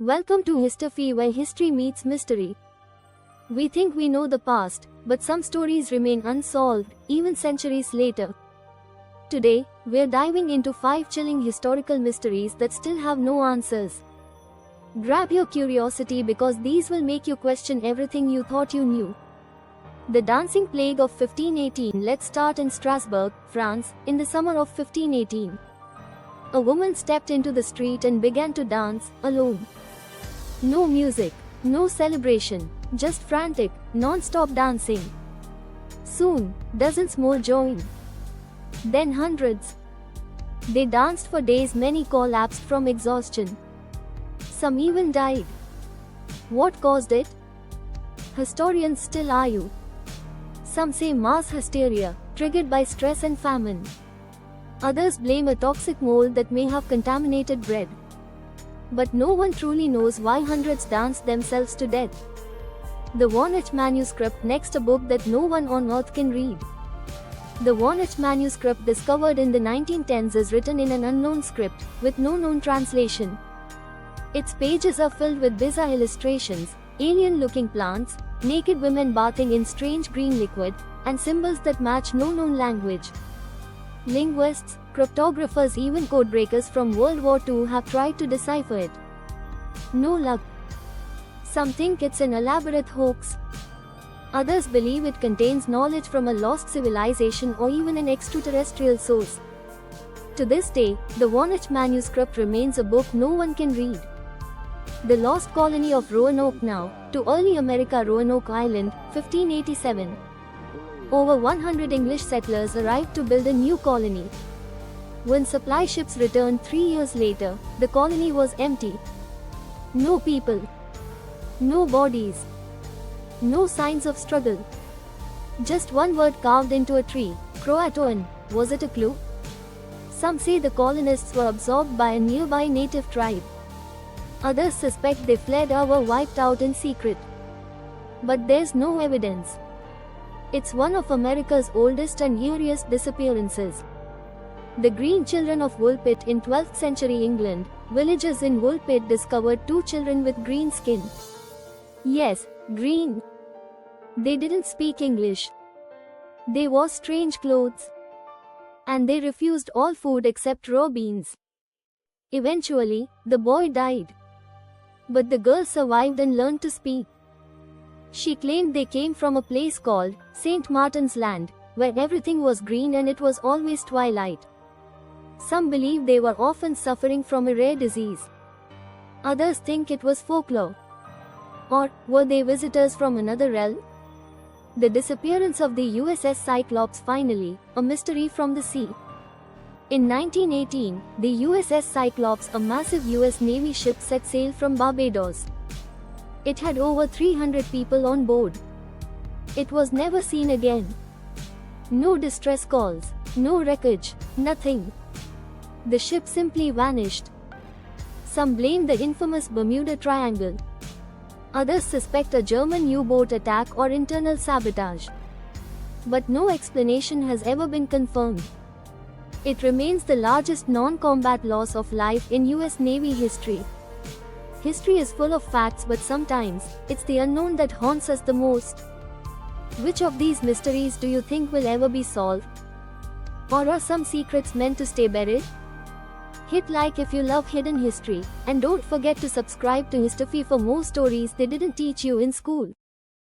Welcome to History, where history meets mystery. We think we know the past, but some stories remain unsolved, even centuries later. Today, we're diving into 5 chilling historical mysteries that still have no answers. Grab your curiosity because these will make you question everything you thought you knew. The Dancing Plague of 1518. Let's start in Strasbourg, France, in the summer of 1518. A woman stepped into the street and began to dance, alone. No music, no celebration, just frantic, non-stop dancing. Soon, dozens more joined. Then hundreds. They danced for days, many collapsed from exhaustion. Some even died. What caused it? Historians still argue. Some say mass hysteria, triggered by stress and famine. Others blame a toxic mold that may have contaminated bread. But no one truly knows why hundreds danced themselves to death. The Voynich manuscript, next, a book that no one on earth can read. The Voynich manuscript, discovered in the 1910s, is written in an unknown script, with no known translation. Its pages are filled with bizarre illustrations, alien-looking plants, naked women bathing in strange green liquid, and symbols that match no known language. Linguists, cryptographers, even codebreakers from World War II have tried to decipher it. No luck. Some think it's an elaborate hoax. Others believe it contains knowledge from a lost civilization or even an extraterrestrial source. To this day, the Voynich manuscript remains a book no one can read. The Lost Colony of Roanoke. Now, to early America. Roanoke Island, 1587. Over 100 English settlers arrived to build a new colony. When supply ships returned 3 years later, the colony was empty. No people. No bodies. No signs of struggle. Just one word carved into a tree, Croatoan. Was it a clue? Some say the colonists were absorbed by a nearby native tribe. Others suspect they fled or were wiped out in secret. But there's no evidence. It's one of America's oldest and eeriest disappearances. The Green Children of Woolpit. In 12th century England, villagers in Woolpit discovered 2 children with green skin. Yes, green. They didn't speak English. They wore strange clothes. And they refused all food except raw beans. Eventually, the boy died. But the girl survived and learned to speak. She claimed they came from a place called St. Martin's Land, where everything was green and it was always twilight. Some believe they were often suffering from a rare disease. Others think it was folklore. Or, were they visitors from another realm? The disappearance of the USS Cyclops. Finally, a mystery from the sea. In 1918, the USS Cyclops, a massive US Navy ship, set sail from Barbados. It had over 300 people on board. It was never seen again. No distress calls, no wreckage, nothing. The ship simply vanished. Some blame the infamous Bermuda Triangle. Others suspect a German U-boat attack or internal sabotage. But no explanation has ever been confirmed. It remains the largest non-combat loss of life in US Navy history. History is full of facts, but sometimes, it's the unknown that haunts us the most. Which of these mysteries do you think will ever be solved? Or are some secrets meant to stay buried? Hit like if you love hidden history, and don't forget to subscribe to History for more stories they didn't teach you in school.